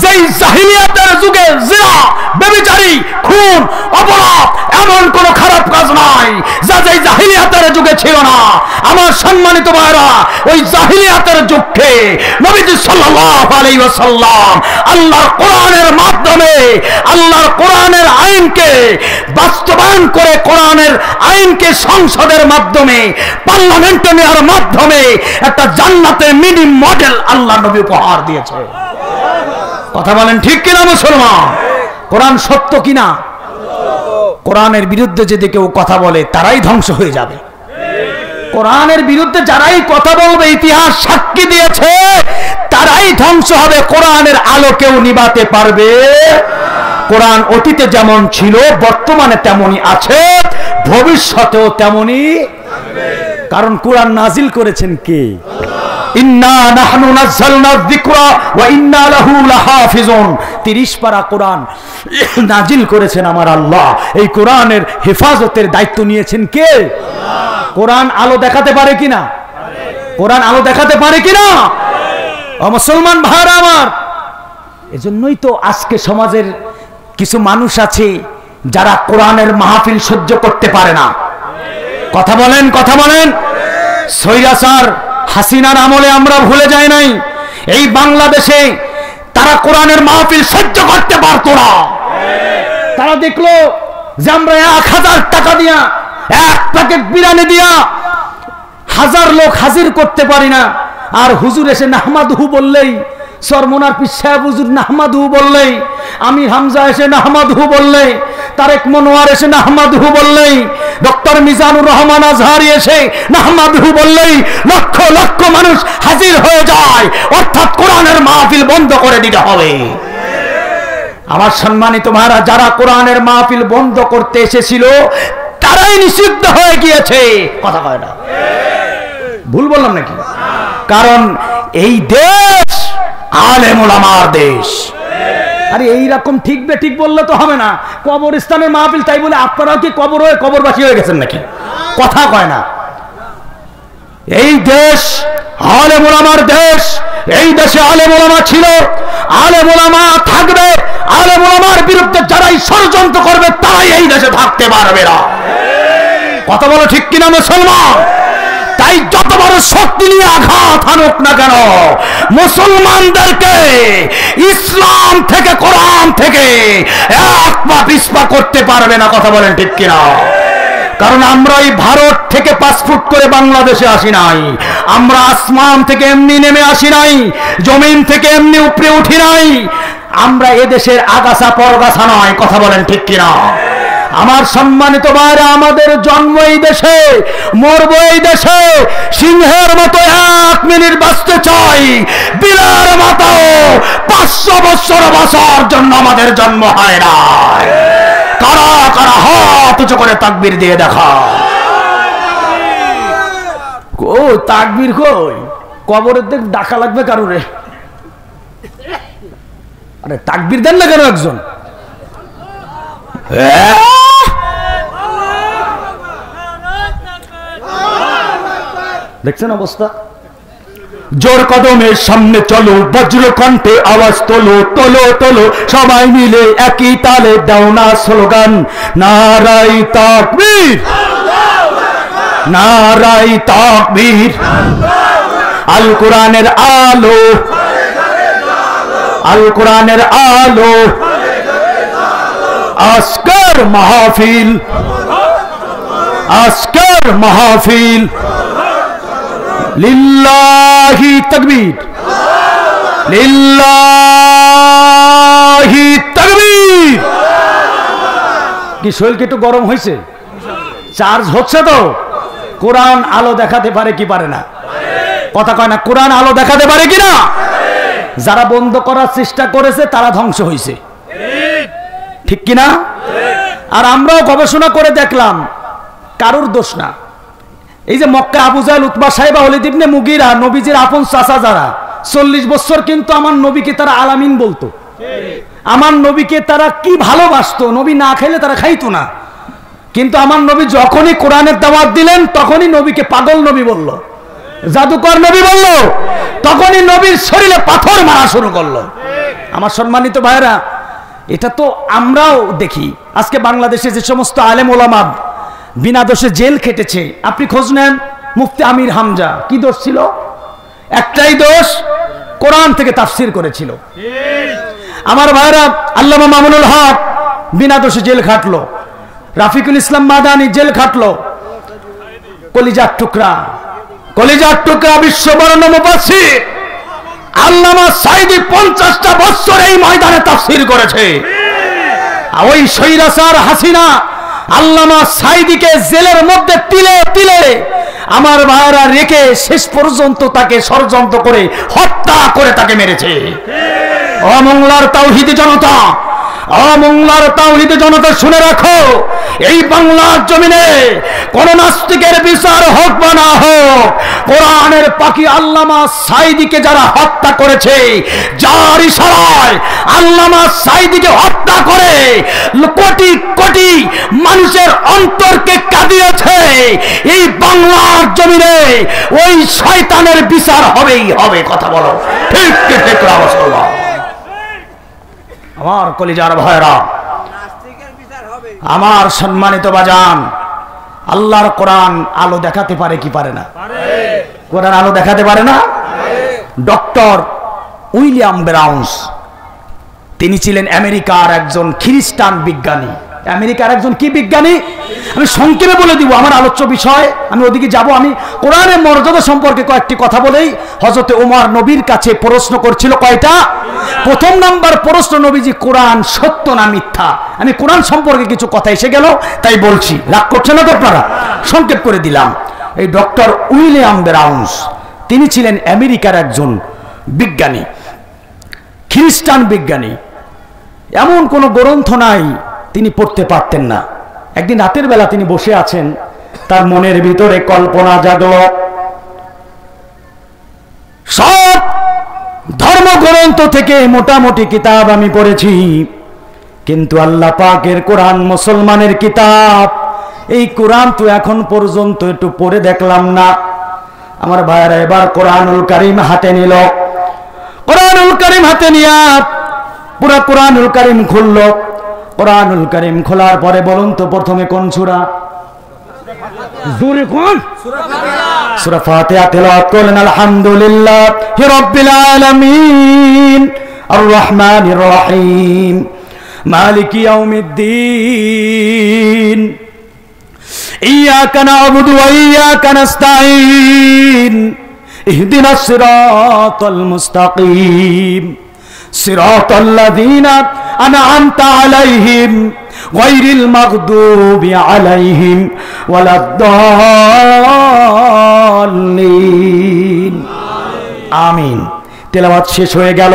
যেই জাহিলিয়াতের যুগে জিনা, ব্যভিচারী, খুন, অপরাধ এমন কোন খারাপ কাজ নাই যা যেই জাহিলিয়াতের যুগে ছিল না। আমার সম্মানিত ভাইরা, ওই জাহিলিয়াতের যুগে নবীজি সাল্লাল্লাহু আলাইহি ওয়াসাল্লাম আল্লাহর কোরআনের মাধ্যমে, আল্লাহর কোরআনের আইনকে বাস্তবায়ন করে, কোরআনের আইনকে সংসদের মাধ্যমে, পার্লামেন্টে নেওয়ার মাধ্যমে একটা জান্নাতের মিনি মডেল আল্লাহ নবী উপহার দিয়েছে। কথা বলেন ঠিক কিনা মুসলমান? কোরআন সত্য কিনা? কোরআনের বিরুদ্ধে যদি কেউ কথা বলে তারাই ধ্বংস হয়ে যাবে। কোরআনের বিরুদ্ধে যারাই কথা বলবে, ইতিহাস সাক্ষী দিয়েছে, তারাই ধ্বংস হবে। কোরআনের আলো কেউ নিভাতে পারবে? কোরআন অতীতে যেমন ছিল, বর্তমানে তেমনই আছে, ভবিষ্যতেও তেমনই। কারণ কোরআন নাজিল করেছেন কে? ইন্না নাহনু নাযালনা যিকরা ওয়া ইন্না লাহু লাহাফিজুন। 30 পারা কোরআন নাজিল করেছেন আমার আল্লাহ। এই কোরআনের হেফাজতের দায়িত্ব নিয়েছেন কে? কোরআন আলো দেখাতে পারে কিনা? কোরআন আলো দেখাতে পারে কিনা? ও মুসলমান ভাইরা আমার, এজন্যই তো আজকে সমাজের কিছু মানুষ আছে যারা কোরআনের মাহফিল সহ্য করতে পারে না। কথা বলেন, কথা বলেন। স্বৈরাচার হাসিনার আমলে আমরা ভুলে যাই নাই, এই বাংলাদেশে তারা কোরআনের মাহফিল সহ্য করতে পারতো না। তারা দেখলো যে আমরা 1000 টাকা দিয়া, 1 প্যাকেট বিরিয়ানি দিয়া 1000 লোক হাজির করতে পারি না। আর হুজুর এসে নাহমাদুহু বললেই, সরমনার পীর সাহেব হুজুর নাহমাদুহু বললেই, আমির হামজা এসে নাহমাদুহু বললেই, তারেক মনোয়ার এসে নাহমাদুহু বললেই, ডক্টর মিজানুর রহমান আজহারি এসে নাহমাদুহু বললেই লক্ষ লক্ষ মানুষ হাজির হয়ে যায়। অর্থাৎ কোরআনের মাহফিল বন্ধ করে দিতে হবে। আমার সম্মানিত ভাইরা, যারা কোরআনের মাহফিল বন্ধ করতে এসেছিল তারাই নিষিদ্ধ হয়ে গিয়েছে। কথা কয় না? ভুল বললাম নাকি? কারণ এই দেশ আলেম ওলামার দেশ। আরে এইরকম ঠিক ঠিক বললে তো হবে না। কবরস্থানের মাহফিল তাই বলে আপনারাও কি কবর হয়ে কবরবাসী হয়ে গেছেন নাকি? কথা কয় না। এই দেশ আলেম ওলামার দেশ। এই দেশে আলেম ওলামা ছিল, আলেম ওলামা থাকবে। আলেম ওলামার বিরুদ্ধে যারাই ষড়যন্ত্র করবে তারাই এই দেশে থাকতে পারবে না। কথা বলো ঠিক কিনা মুসলমান? তাই যত বড় শক্তি নিয়ে আঘাত হানুক না কেন, মুসলমানদেরকে ইসলাম থেকে, কোরআন থেকে এক পা পিছপা করতে পারবে না। কথা বলেন ঠিক কিনা? কারণ আমরা এই ভারত থেকে পাসপোর্ট করে বাংলাদেশে আসি নাই। আমরা আসমান থেকে এমনি নেমে আসি নাই, জমিন থেকে এমনি উপরে উঠি নাই। আমরা এদেশের আগাছা পরগাছা নয়। কথা বলেন ঠিক কিনা? আমার সম্মানিত ভাইরা, আমাদের জন্ম এই দেশে, মরব এই দেশে। সিংহের মতো 1 মিনিট বাঁচতে চাই, বিলের মতো 500 বছর বাঁচার জন্য আমাদের জন্ম হয় না। কারা কারা হাত উঁচু করে তাকবীর দিয়ে দেখা। ও তাকবীর কই? কবরের দিক ডাকা লাগবে কারুরে। আরে তাকবীর দেন না কেন একজন? দেখছেন অবস্থা? জোর কদমের সামনে চলো, বজ্র কণ্ঠে আওয়াজ তোলো, তোলো তোলো সবাই মিলে একই তালে দাও না স্লোগান, নারাই তাকবীর, নারাই তাকবীর। আল কোরআনের আলো, আল কোরআনের আলো, আজকের মাহফিল, আজকের মাহফিল লিল্লাহি তাকবীর, লিল্লাহি তাকবীর। কি শরীর কি একটু গরম হয়েছে? চার্জ হচ্ছে তো? কোরআন আলো দেখাতে পারে কি পারে না? কথা কয় না? কোরআন আলো দেখাতে পারে কিনা? যারা বন্ধ করার চেষ্টা করেছে তারা ধ্বংস হয়েছে, ঠিক কিনা? আর আমরাও গবেষণা করে দেখলাম কারোর দোষ না। এই যে মক্কা আবু জাহেল, উতবা, সাইবা, ওয়ালিদ ইবনে মুগীরা, নবীজির আপন চাচা যারা, 40 বছর কিন্তু আমার নবীকে তারা আলামিন বলতো। আমার নবীকে তারা কি ভালোবাসতো, নবী না খাইলে তারা খাইতো না। কিন্তু আমার নবী যখনই কোরআনের দাওয়াত দিলেন তখনই নবীকে পাগল নবী বলল, জাদুকর নবী বলল, তখনই নবীর শরীরে পাথর মারা শুরু করলো। আমার সম্মানিত ভাইরা, এটা তো আমরাও দেখি। আজকে বাংলাদেশে যে সমস্ত আলেম ওলামা বিনা দোষে জেল খেটেছে, আপনি খোঁজ নেন। মুফতি আমির হামজা কি দোষ ছিল? একটাই দোষ, কোরআন থেকে তাফসির করেছিল। আমার ভাইরা, আল্লামা মামুনুল হক বিনা দোষে জেল খাটলো, রাফিকুল ইসলাম মাদানি জেল খাটলো। কলিজার টুকরা বিশ্ববরণ্য মুফাসসির আল্লামা সাঈদী 50টা বছর এই ময়দানে তাফসীর করেছে। ওই স্বৈরাচার হাসিনা আল্লামা সাঈদীকে জেলের মধ্যে তিলে তিলে আমার ভাইরা রেখে শেষ পর্যন্ত তাকে ষড়যন্ত্র করে হত্যা করে তাকে মেরেছে। অমংলার তাওহীদি জনতা, অমংলার তাওহীদি জনতা শুনে রাখো, এই বাংলার জমিনে কোন নাস্তিকের বিচার হোক বা না হোক, কোরআনের পাখি আল্লামা সাঈদীকে যারা হত্যা করেছে, যার ইশারায় আল্লামা সাঈদীকে হত্যা করে কোটি কোটি মানুষের অন্তরকে কাঁদিয়েছে, এই বাংলার জমিনে ওই শয়তানের বিচার হবেই হবে। কথা বলো ঠিক ঠিক ঠিক। আমার কলিজার ভাইরা, আমার সম্মানিত বাজান, আল্লাহর কোরআন আলো দেখাতে পারে কি পারে না? কোরআন আলো দেখাতে পারে না? ডক্টর উইলিয়াম ব্রাউন্স, তিনি ছিলেন আমেরিকার একজন খ্রিস্টান বিজ্ঞানী। আমেরিকার একজন কি বিজ্ঞানী আমি সংক্ষেপে বলে দিব, আমার আলোচ্য বিষয়, আমি ওদিকে যাব। আমি কোরআনের মর্যাদা সম্পর্কে কয়েকটি কথা বলেই। হযরতে ওমর নবীর কাছে প্রশ্ন করছিল কয়টা? প্রথম নাম্বার প্রশ্ন, নবীজি কোরআন সত্য না মিথ্যা? আমি কোরআন সম্পর্কে কিছু কথা এসে গেল তাই বলছি, রাগ করছেন না তো আপনারা? সংক্ষেপ করে দিলাম। এই ডক্টর উইলিয়াম ব্রাউন্স, তিনি ছিলেন আমেরিকার একজন বিজ্ঞানী, খ্রিস্টান বিজ্ঞানী। এমন কোন গ্রন্থ নাই তিনি পড়তে পারতেন না। একদিন রাতের বেলা তিনি বসে আছেন, তার মনের ভিতরে কল্পনা জাগল, সব ধর্মগ্রন্থ থেকে মোটামুটি কিতাব আমি পড়েছি, কিন্তু আল্লাহ পাকের কোরআন মুসলমানের কিতাব, এই কোরআন তো এখন পর্যন্ত একটু পড়ে দেখলাম না। আমার ভাইরা এবার কোরআনুল কারীম হাতে নিল। কোরআনুল কারীম হাতে নিয়ে পুরা কোরআনুল কারীম খুলল। কোরআনুল কারীম খোলার পরে বলুন তো প্রথমে কোন সূরা? জোরে কোন? সূরা ফাতিহা তেলাওয়াত করলেন। আলহামদুলিল্লাহি রাব্বিল আলামিন আর রহমানির রহিম মালিকি ইয়াউমিদ্দিন ইয়াকা না'বুদু ওয়া ইয়াকা নাস্তাঈন ইহদিনাস সিরাতাল মুস্তাকিম সিরাতাল লাযীনা আন'আমতা আলাইহিম গায়রিল মাগদুবি আলাইহিম ওয়ালাদ-দাল্লিন। আমিন। তেলাওয়াত শেষ হয়ে গেল।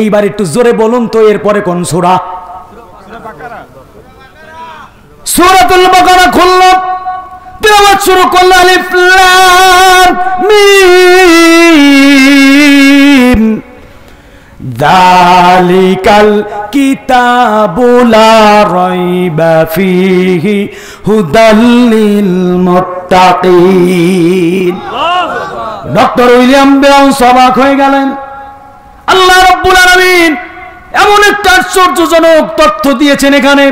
এইবার একটু জোরে বলুন তো এরপরে কোন সূরা? সূরাতুল বাকারা খুলল, তেলাওয়াত শুরু করল। আলিফ লাম মিম যালিকাল কিতাবু লা রাইবা ফীহি হুদাল লিল মুত্তাকিন। ডক্টর উইলিয়াম ব্রাউন্স অবাক হয়ে গেলেন। আল্লাহ রাব্বুল আলামিন এমন একটা আশ্চর্যজনক তথ্য দিয়েছেন, এখানে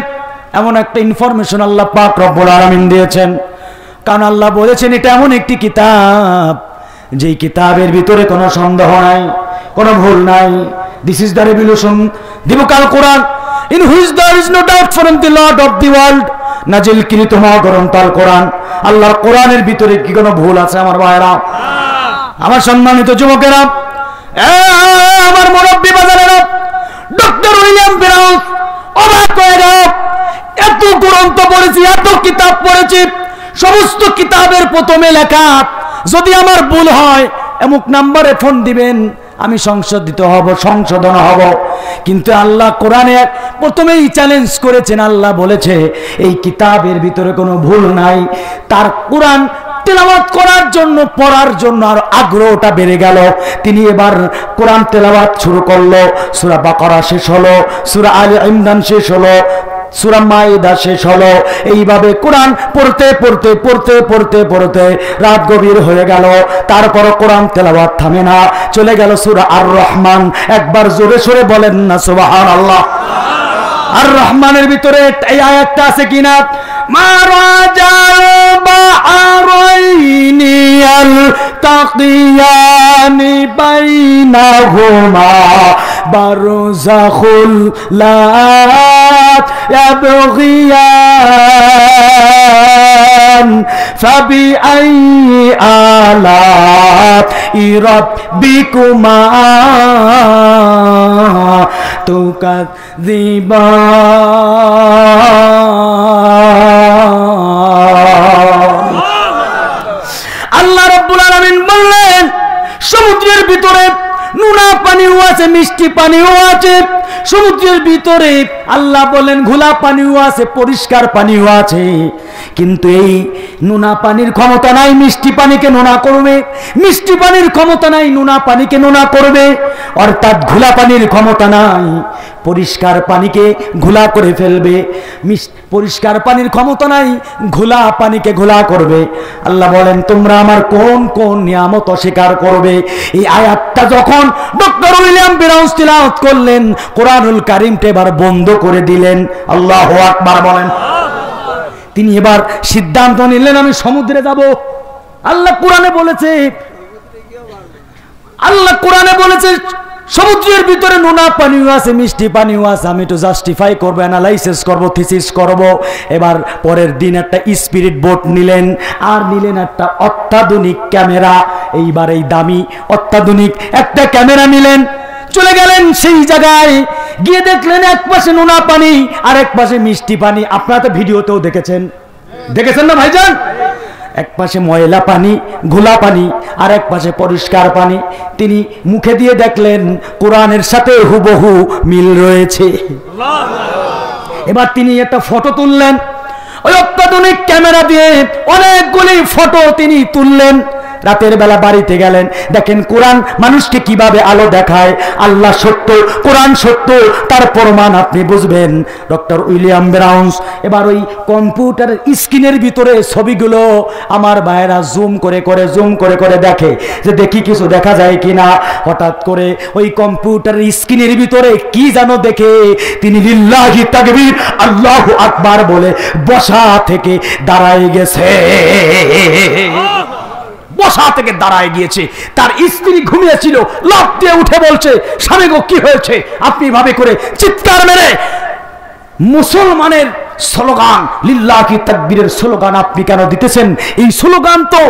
এমন একটা ইনফরমেশন আল্লাহ পাক রব্বুল আলামিন দিয়েছেন। কারণ আল্লাহ বলেছেন এটা এমন একটি কিতাব, যেই কিতাবের ভিতরে কোনো সন্দেহ নাই, কোনো ভুল নাই। This is the revelation, the book Al-Quran, in which there is no doubt from the Lord of the world. নাজিল কৃত মহাগ্রন্থ আল কোরআন। আল্লাহর কোরআনের ভিতরে কি কোনো ভুল আছে আমার ভাইরা? আমার সম্মানিত যুবকেরা, আমার মুরব্বি বাজারেরা, ডক্টর উইলিয়াম ব্রাউন্স অবাক হয়ে গেল। এত গ্রন্থ পড়েছি, এত কিতাব পড়েছি, সমস্ত কিতাবের প্রথমে লেখা যদি আমার ভুল হয় এমুক নাম্বারে ফোন দিবেন, আমি সংশোধন হব। কিন্তু আল্লাহ কোরআনে প্রথমেই চ্যালেঞ্জ করেছেন। আল্লাহ বলেছে এই কিতাবের ভিতরে কোনো ভুল নাই। তার কোরআন তেলাওয়াত করার জন্য, পড়ার জন্য আর আগ্রহটা বেড়ে গেল। তিনি এবার কোরআন তেলাওয়াত শুরু করলো। সূরা বাকারা শেষ হলো, সূরা আলে ইমরান শেষ হলো, সূরা মাইদা শেষ হলো। এইভাবে কোরআন পড়তে পড়তে পড়তে পড়তে পড়তে রাত গভীর হয়ে গেল। তারপর কোরআন তেলাওয়াত থামে না, চলে গেল সূরা আর রহমান। একবার জোরে সোরে বলেন না সুবহানাল্লাহ। আর রহমানের ভিতরে এই আয়াতটা আছে কিনা, মারাজাল বাহরাইনি ইয়ালতাকিয়ানি বাইনাহুমা বারযাখুল লা ইয়াবগিয়ান ফাবিআইয়ি আলা'i রাব্বিকুমা তুকাযযিবান। আল্লাহ রাব্বুল আলামিন বললেন, সমুদ্রের ভিতরে নোনা পানিও আছে, মিষ্টি পানিও আছে। সমুদ্রের ভিতরে আল্লাহ বলেন ঘোলা পানিও আছে, পরিষ্কার পানিও আছে। কিন্তু এই নোনা পানির ক্ষমতা নাই মিষ্টি পানিকে নোনা করবে, মিষ্টি পানির ক্ষমতা নাই নোনা পানিকে নোনা করবে। অর্থাৎ ঘোলা পানির ক্ষমতা নাই পরিষ্কার পানিকে ঘোলা করে ফেলবে, পরিষ্কার পানির ক্ষমতা নাই ঘোলা পানিকে ঘোলা করবে। আল্লাহ বলেন তোমরা আমার কোন কোন নিয়ামত অস্বীকার করবে? এই আয়াতটা যখন ডক্টর উইলিয়াম ব্রাউন্স তিলাওয়াত করলেন, কোরআনুল কারীমটা এবার বন্ধ করে দিলেন। আল্লাহু আকবার বলেন। তিনি এবার সিদ্ধান্ত নিলেন আমি সমুদ্রে যাব। আল্লাহ কোরআনে বলেছে, আল্লাহ কোরআনে বলেছে সমুদ্রের ভিতরে নোনা পানিও আছে, মিষ্টি পানিও আছে। আমি একটু জাস্টিফাই করবো, অ্যানালাইসিস করবো, থিসিস করবো। এবার পরের দিন একটা স্পিরিট বোট নিলেন, আর নিলেন একটা অত্যাধুনিক ক্যামেরা। এইবার এই দামি অত্যাধুনিক একটা ক্যামেরা নিলেন, চলে গেলেন সেই জায়গায়। গিয়ে দেখলেন এক পাশে নোনা পানি আর এক পাশে মিষ্টি পানি। আপনারা তো ভিডিওতেও দেখেছেন না ভাইজান? এক পাশে ময়লা পানি, ঘোলা পানি, আর এক পাশে পরিষ্কার পানি। তিনি মুখে দিয়ে দেখলেন কোরআনের সাথে হুবহু মিল রয়েছে। এবার তিনি একটা ফটো তুললেন, ওই অত্যাধুনিক ক্যামেরা দিয়ে অনেকগুলি ফটো তিনি তুললেন। রাতের বেলা বাড়িতে গেলেন, দেখেন কোরআন মানুষকে কিভাবে আলো দেখায়। আল্লাহ সত্য, কোরআন সত্য, তার প্রমাণ আপনি বুঝবেন। ডক্টর উইলিয়াম ব্রাউন্স এবার ওই কম্পিউটারের স্ক্রিনের ভিতরে ছবিগুলো আমার ভাইয়েরা জুম করে করে দেখে যে দেখি কিছু দেখা যায় কিনা। হঠাৎ করে ওই কম্পিউটারের স্ক্রিনের ভিতরে কি যেন দেখে তিনি লিল্লাহি তাকবীর আল্লাহু আকবার বলে বসা থেকে দাঁড়ায় গেছে। বসা থেকে দাঁড়ায় গিয়েছে। তার স্ত্রী ঘুমিয়েছিল, লাফ দিয়ে উঠে বলছে, স্বামী গো কি হয়েছে? আপনি ভাবে করে চিৎকার মেরে মুসলমানের স্লোগান, লিল্লাহি তাকবীরের স্লোগান আপনি কেন দিতেছেন? এই স্লোগান তো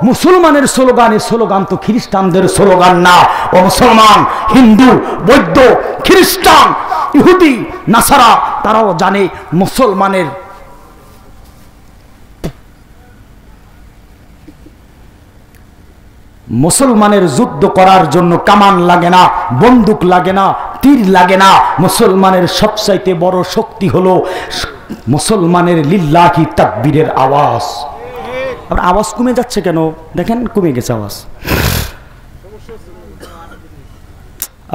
মুসলমানের স্লোগান, এই স্লোগান তো খ্রিস্টানদের স্লোগান না। ও মুসলমান, হিন্দু, বৌদ্ধ, খ্রিস্টান, ইহুদি, নাসারা তারাও জানে মুসলমানের যুদ্ধ করার জন্য কামান লাগে না, বন্দুক লাগে না, তীর লাগে না। মুসলমানের সবচাইতে বড় শক্তি হলো মুসলমানের লিল্লাহি তাকবীরের আওয়াজ। আর আওয়াজ কমে যাচ্ছে কেন? দেখেন কমে গেছে আওয়াজ।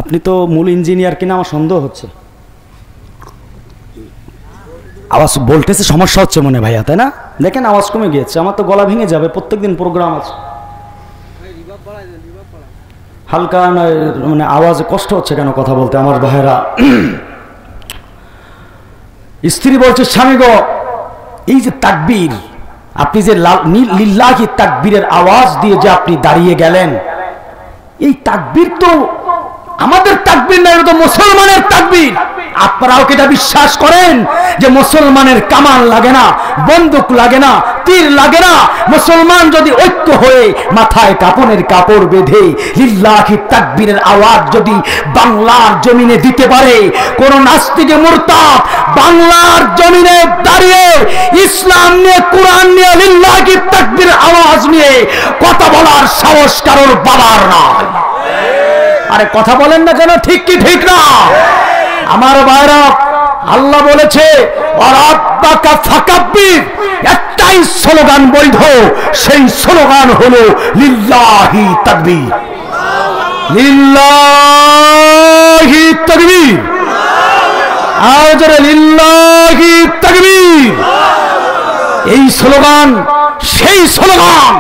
আপনি তো মূল ইঞ্জিনিয়ার কিনা আমার সন্দেহ হচ্ছে। আওয়াজ ভোল্টেজে সমস্যা হচ্ছে মনে ভাইয়া, তাই না? দেখেন আওয়াজ কমে গিয়েছে। আমার তো গলা ভেঙে যাবে, প্রত্যেকদিন প্রোগ্রাম আছে। হালকা মানে আওয়াজে কষ্ট হচ্ছে কেন কথা বলতে আমার ভাইয়েরা? স্ত্রী বলছে, স্বামী গো এই যে তাকবীর, আপনি যে লিল্লাহি তাকবীরের আওয়াজ দিয়ে যে আপনি দাঁড়িয়ে গেলেন, এই তাকবীর তো আমাদের তাকবীর না, এটা তো মুসলমানের তাকবীর। আপনারাও কি এটা বিশ্বাস করেন যে মুসলমানের কামান লাগে না, বন্দুক লাগে না, তীর লাগে না? মুসলমান যদি ঐক্য হয়ে মাথায় কাপনের কাপড় বেঁধে লিল্লাহি তাকবীরের আওয়াজ যদি বাংলার জমিনে দিতে পারে, কোন নাস্তিকে মুরতাদ বাংলার জমিনে দাঁড়িয়ে ইসলাম নিয়ে, কোরআন নিয়ে, লিল্লাহি তাকবীরের আওয়াজ নিয়ে কথা বলার সাহস কারোর বাবার নয়। আরে কথা বলেন না কেন? ঠিক কি ঠিক না? আমার ভাইরা, আল্লাহ বলেছে রাব্বাকা ফাকাব্বির, একটাই স্লোগান বৈধ, সেই স্লোগান হলো লিল্লাহি তাকবীর। লিল্লাহি তাকবীর, আর জোরে লিল্লাহি এই স্লোগান সেই স্লোগান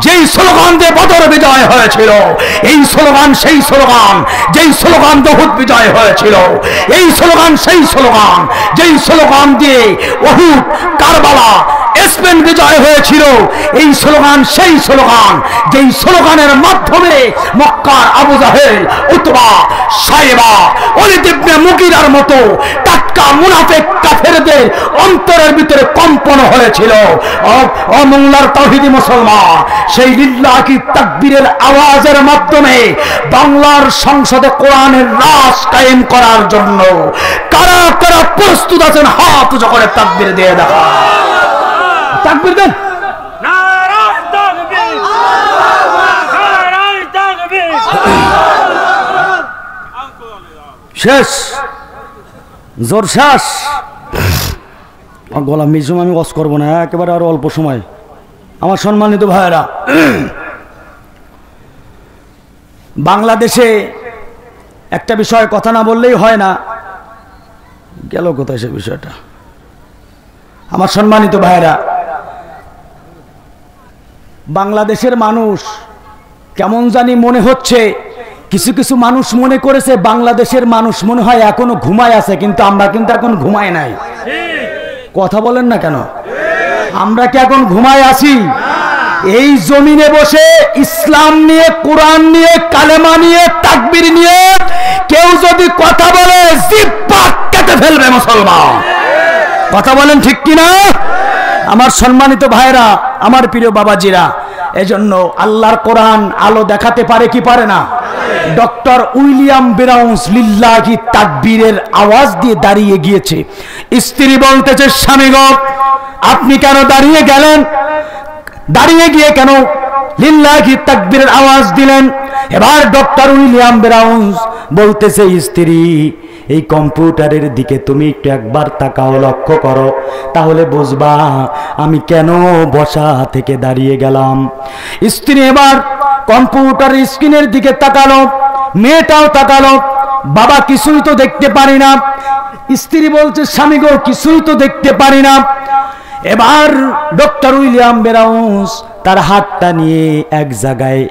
যেই স্লোগান দিয়ে বদর বিজয় হয়েছিল, এই স্লোগান সেই স্লোগান যেই স্লোগান দিয়ে উহুদ বিজয় হয়েছিল, এই স্লোগান সেই স্লোগান যেই স্লোগান দিয়ে উহুদ, কারবালা, স্পেন বিজয় হয়েছিল, এই স্লোগান সেই স্লোগান যেই স্লোগানের মাধ্যমে মক্কার আবু জাহেল, উতবা, সাইবা, ওলীদ ইবনে মুগীরার মতো টাটকা মুনাফিক কাফেরদের অন্তরের ভিতরে কম্পন হয়েছিল। ও মোংলার তাওহীদি মুসলমান, সেই লিল্লাহি তাকবীরের আওয়াজের মাধ্যমে বাংলার সংসদে কোরআনের রাজ কায়েম করার জন্য কারা কারা প্রস্তুত আছেন হাত উঁচু করে তাকবীর দিয়ে দেখা। তাকবীর দেন। নারায়ে তাকবীর, নারায়ে তাকবীর। শেষ, জোর শেষ। গলা মিজম আমি ওয়াজ করবো না, একেবারে আরো অল্প সময়। আমার সম্মানিত ভাইয়েরা, বাংলাদেশে একটা বিষয় কথা না বললেই হয় না, গেল কোথায় সে বিষয়টা? আমার সম্মানিত ভাইয়েরা, বাংলাদেশের মানুষ কেমন জানি মনে হচ্ছে, কিছু কিছু মানুষ মনে করেছে বাংলাদেশের মানুষ মনে হয় এখনো ঘুমায় আছে, কিন্তু আমরা কিন্তু এখন ঘুমায় নাই। কথা বলেন না কেন? আমরা কি এখন ঘুমায় আছি? এই জমিনে বসে ইসলাম নিয়ে, কোরআন নিয়ে, কালেমা নিয়ে, তাকবীর নিয়ে কেউ যদি কথা বলে জিহ্বা কেটে ফেলবে মুসলমান। কথা বলেন ঠিক কিনা? আমার সম্মানিত ভাইরা, আমার প্রিয় বাবাজিরা, এজন্য আল্লাহর কোরআন আলো দেখাতে পারে কি পারে না? ডক্টর উইলিয়াম ব্রাউন্স লিল্লাহি তাকবীরের আওয়াজ দিয়ে দাঁড়িয়ে গিয়েছে। স্ত্রী বলতেছে, স্বামী গো আপনি কেন দাঁড়িয়ে গেলেন? দাঁড়িয়ে গিয়ে কেন লিল্লাহি তাকবীরের আওয়াজ দিলেন? এবার ডক্টর উইলিয়াম ব্রাউন্স বলতেছে, স্ত্রী এই কম্পিউটারের দিকে তুমি একটু একবার তাকাও, লক্ষ্য করো, তাহলে বুঝবা আমি কেন বসা থেকে দাঁড়িয়ে গেলাম। স্ত্রী এবার কম্পিউটারের স্ক্রিনের দিকে তাকালো, মেয়েটাও তাকালো, বাবা কিছুই তো দেখতে পারি না। স্ত্রী বলছে, স্বামী গো কিছুই তো দেখতে পারি না। এবার ডক্টর উইলিয়াম ব্রাউন্স তার হাতটা নিয়ে এক জায়গায়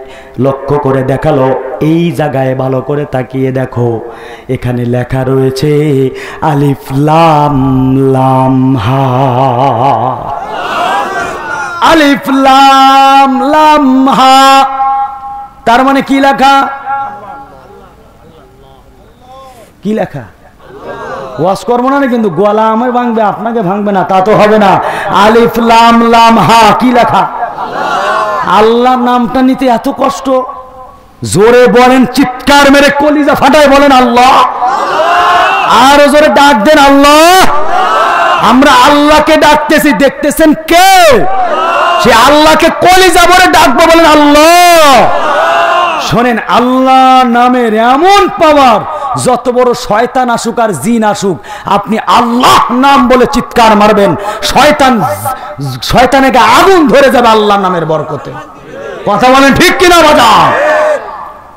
লক্ষ্য করে দেখালো, এই জায়গায় ভালো করে তাকিয়ে দেখো, এখানে লেখা রয়েছে আলিফ লাম লাম হা। আলিফ লাম লাম হা তার মানে কি লেখা? কি লেখা? ওয়াজ করবো না কিন্তু গলা আমার ভাঙবে, আপনাকে ভাঙবে না, তা তো হবে না। আলিফ লাম লাম হা কি লেখা? আল্লাহর নামটা নিতে এত কষ্ট? জোরে বলেন, চিৎকার মেরে কলিজা ফাটায় বলেন আল্লাহ। আরো জোরে ডাক দেন আল্লাহ। আমরা আল্লাহকে ডাকতেছি, দেখতেছেন কেউ? সে আল্লাহকে কলিজা ভরে ডাকবো, বলেন আল্লাহ। শোনেন, আল্লাহ নামের এমন পাওয়ার, যত বড় শয়তান আসুক আর জিন আসুক, আপনি আল্লাহ নাম বলে চিৎকার মারবেন, শয়তানকে আগুন ধরে যাবে আল্লাহ নামের বরকতে। কথা বলেন ঠিক কিনা বাজার?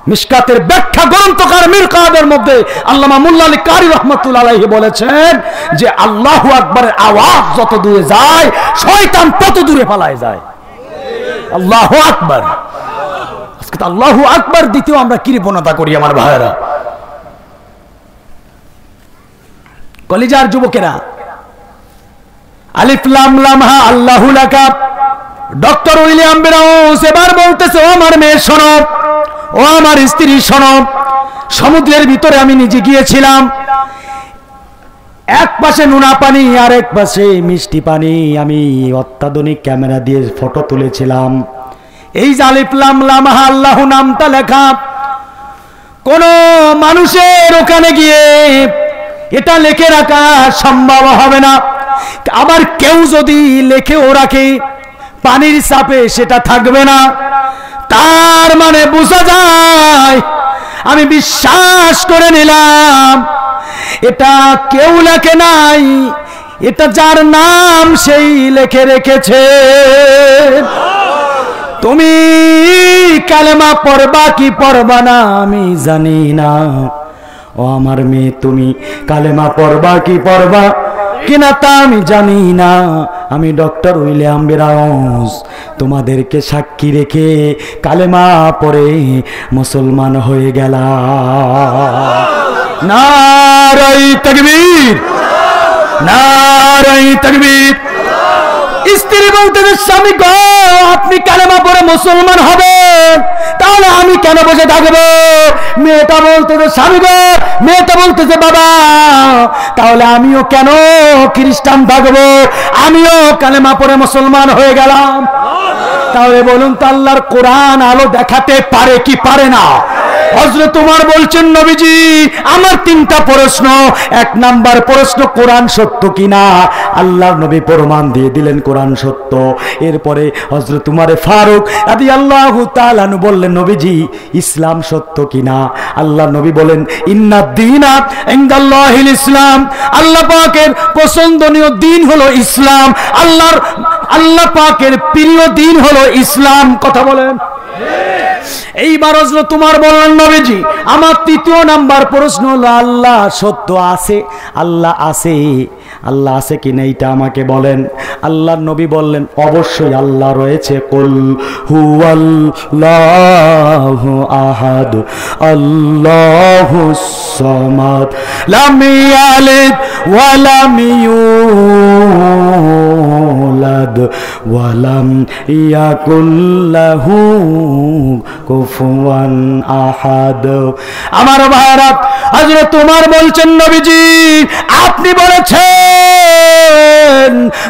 মিশকাতের ব্যাখ্যা গ্রন্থকার মিরকাতের মধ্যে আল্লামা মোল্লা আলী কারি রহমাতুল্লাহ আলাইহি বলেছেন যে আল্লাহু আকবারের আওয়াজ যত দূরে যায়, শয়তান তত দূরে পালায় যায়। আল্লাহু আকবার। আজকে তো আল্লাহু আকবার দিতেও আমরা কৃপণতা করি আমার ভাইয়েরা। কলিজার যুবকেরা, আলিফ লাম লাম হা আল্লাহু লাকা। ডক্টর উইলিয়াম ব্রাউন্স এবার বলতেছে, ও আমার মেয়ে শোনো, ও আমার স্ত্রী শোনো, সমুদ্রের ভিতরে আমি নিজে গিয়েছিলাম, এক পাশে নোনা পানি আর এক পাশে মিষ্টি পানি, আমি অত্যাধুনিক ক্যামেরা দিয়ে ফটো তুলেছিলাম। এই যে আলিফ লাম লাম হা আল্লাহু নামটা লেখা, কোন মানুষের ওখানে গিয়ে এটা লিখে রাখা সম্ভব হবে না। আবার কেউ যদি লিখেও রাখে, পানির চাপে সেটা থাকবে না। তার মানে বোঝা যায়, আমি বিশ্বাস করে নিলাম এটা কেউ লেখে নাই, এটা যার নাম সেই লিখে রেখেছে। তুমি কালেমা পড়বা কি পড়বা না আমি জানি না, ও আমার মেয়ে তুমি কালেমা পড়বা কি পড়বা কিনা তা আমি জানি না। আমি ডক্টর উইলিয়াম ব্রাউন্স তোমাদেরকে সাক্ষী রেখে কালেমা পড়ে মুসলমান হয়ে গেলাম। নারাই তাকবীর, নারাই তাকবীর। স্ত্রী বলতেছে স্বামী গো আপনি কালেমা পড়ে মুসলমান হবেন, তাহলে আমি কেন বসে থাকবো? মেয়েটা বলতেছে স্বামী গো, মেয়েটা বলতেছে বাবা তাহলে আমিও কেন খ্রিস্টান থাকবো, আমিও কালেমা পড়ে মুসলমান হয়ে গেলাম। তাহলে বলুন তো আল্লাহর কোরআন আলো দেখাতে পারে কি পারে না? হযরত ওমর বলছেন নবীজি আমার তিনটা প্রশ্ন। এক নাম্বার প্রশ্ন কোরআন সত্য কিনা? আল্লাহর নবী প্রমাণ দিয়ে দিলেন কোরআন সত্য। এরপরে হযরত ওমর ফারুক রাদিয়াল্লাহু তাআলা আনহু বললেন নবীজি ইসলাম সত্য কিনা? আল্লাহর নবী বলেন ইন্নাদ দীনা ইনদাল্লাহিল ইসলাম, আল্লাহ পাকের পছন্দনীয় দিন হলো ইসলাম, আল্লাহ পাকের প্রিয় দিন হলো ইসলাম। কথা বলেন। এইবার হযরত তোমার বললেন নবীজি আমার তৃতীয় নাম্বার প্রশ্ন হলো আল্লাহ সত্য আছে, আল্লাহ আছে, আল্লাহ আছে কিনা এইটা আমাকে বলেন। আল্লাহর নবী বললেন অবশ্যই আল্লাহ রয়েছে। কুল হুয়াল্লাহু আহাদ আল্লাহুস সামাদ লাম ইয়ালিদ ওয়া লাম ইউলাদ ওয়া লাম ইয়াকুল লাহু কুফুয়ান আহাদ। আমার ভাইরা হযরত ওমর বলছেন নবীজি আপনি বলেছেন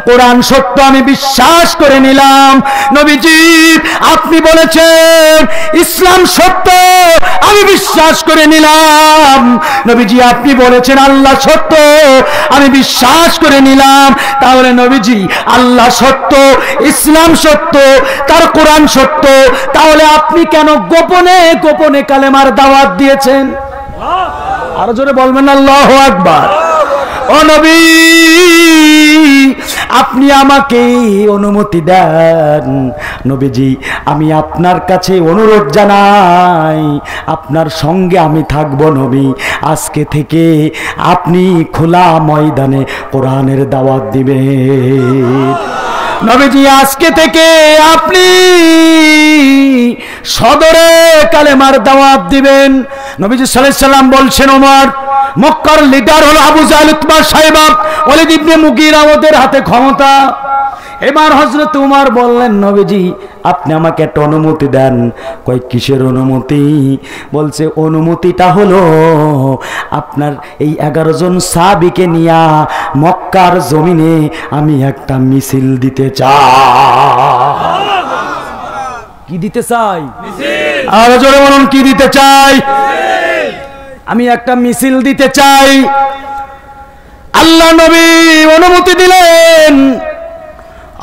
কোরআন সত্য আমি বিশ্বাস করে নিলাম। নবীজি আপনি বলেছেন ইসলাম সত্য আমি বিশ্বাস করে নিলাম। নবীজি আপনি বলেছেন আল্লাহ সত্য আমি বিশ্বাস করে নিলাম। তাহলে নবীজি আল্লাহ সত্য, ইসলাম সত্য, তার কোরআন সত্য, তাহলে আপনি কেন গোপনে গোপনে কালেমার দাওয়াত দিয়েছেন? আরো জোরে বলবেন আল্লাহু আকবার। ও নবী আপনি আমাকে অনুমতি দেন। নবীজি আমি আপনার কাছে অনুরোধ জানাই আপনার সঙ্গে আমি থাকবো নবী। আজকে থেকে আপনি খোলা ময়দানে কোরআনের দাওয়াত দিবেন। নবীজি আজকে থেকে আপনি সদরে কালেমার দাওয়াত দিবেন। নবীজি সাল্লাল্লাহু আলাইহি সাল্লাম বলছেন ওমর মক্কার লিডার হলো আবু জাহল, উতবা, শাইবা, ওয়ালিদ ইবনে মুগীরা, ওদের হাতে ক্ষমতা। এবার হযরত ওমর বললেন নবীজি আপনি আমাকে একটা অনুমতি দেন। কয় কিসের অনুমতি? বলছে অনুমতিটা হলো আপনার এই 11 জন সাহাবীকে নিয়ে মক্কার জমিনে আমি একটা মিছিল দিতে চাই। কি দিতে চাই? মিছিল। আর জোরে বলুন কি দিতে চাই? আমি একটা মিছিল দিতে চাই। আল্লাহ নবী অনুমতি দিলেন।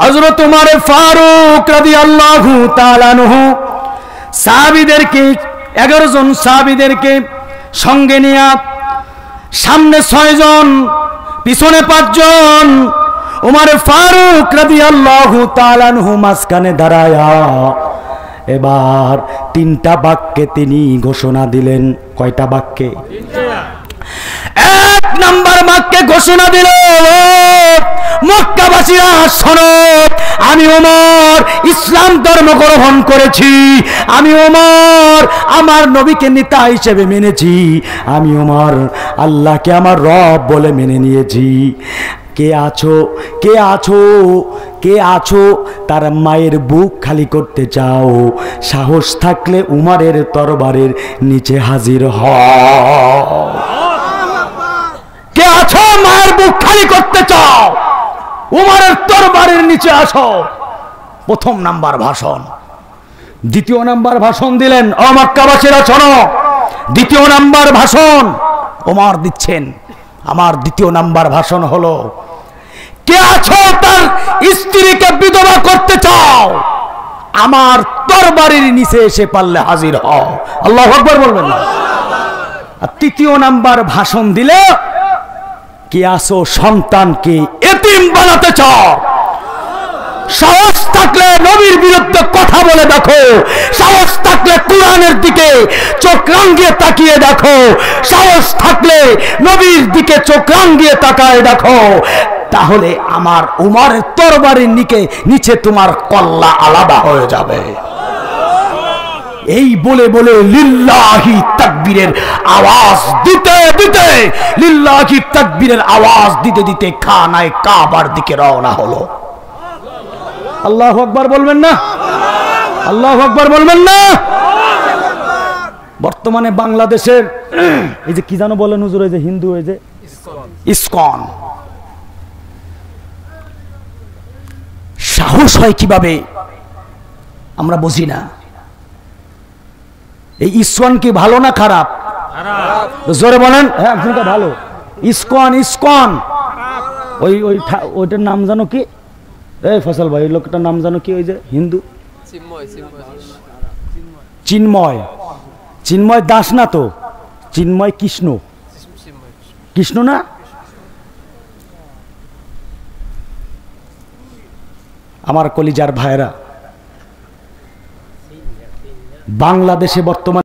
হযরত ওমর ফারুক রাদিয়াল্লাহু তাআলা আনহু সাহাবীদেরকে 11 জন সাহাবীদেরকে সঙ্গে নিয়ে সামনে 6 জন পিছনে 5 জন, ওমর ফারুক রাদিয়াল্লাহু তাআলা আনহু মাঝখানে দাঁড়ায়া এবার 3টা বাক্যে তিনি ঘোষণা দিলেন। কয়টা বাক্যে? 1 নাম্বার বাক্যে ঘোষণা দিল মক্কাবাসীরা শোনো আমি ওমর ইসলাম ধর্ম গ্রহণ করেছি, আমি ওমর আমার নবীকে নেতা হিসেবে মেনেছি, আমি ওমর আল্লাহকে আমার রব বলে মেনে নিয়েছি। কে আছো, কে আছো, কে আছো তার মায়ের বুক খালি করতে চাও? সাহস থাকলে উমরের তরবারের নিচে হাজির হও। কে আছো মায়ের বুক খালি করতে চাও? উমরের তরবারের নিচে আসো। প্রথম নাম্বার ভাষণ। দ্বিতীয় নাম্বার ভাষণ দিলেন ও মক্কাবাসীরা শোনো। দ্বিতীয় নাম্বার ভাষণ ওমর দিচ্ছেন। আমার দ্বিতীয় নাম্বার ভাষণ হলো কে আছো তার স্ত্রীকে বিধবা করতে চাও? আমার তরবারির নিচে এসে পারলে হাজির হও। আল্লাহু আকবার বলবেন না? আর তৃতীয় নাম্বার ভাষণ দিলে কে আছো সন্তানকে এতিম বানাতে চাও? সাহস থাকলে নবীর বিরুদ্ধে কথা বলে দেখো, সাহস থাকলে কোরআনের দিকে চোখ রাঙিয়ে তাকিয়ে দেখো, সাহস থাকলে নবীর দিকে চোখ রাঙিয়ে তাকায় দেখো। তাহলে আমার উমরের তরবারির নিচে তোমার কল্লা আলাদা হয়ে যাবে। এই বলে বলে লিল্লাহি তাকবীরের আওয়াজ দিতে দিতে লিল্লাহি তাকবীরের আওয়াজ দিতে দিতে খানায়ে কাবার দিকে রওনা হলো। আল্লাহু আকবার বলবেন না? আল্লাহু আকবার বলবেন না? বর্তমানে বাংলাদেশের এই যে কি জানো বলেন হুজুর, এই যে হিন্দু, এই যে ইসকন, সাহস হয় কিভাবে আমরা বুঝি না। এই ইসকন কি ভালো না খারাপ? জোরে বলেন। হ্যাঁ, একজনটা ভালো। ইসকন ইসকন ওইটার নাম জানো কি? এই ফসল ভাই, ওই লোকটার নাম জানো কি? ওই যে হিন্দু চিন্ময়, চিন্ময় দাস না তো, চিন্ময় কৃষ্ণ, কৃষ্ণ না? আমার কলিজার ভাইরা, বাংলাদেশে বর্তমানে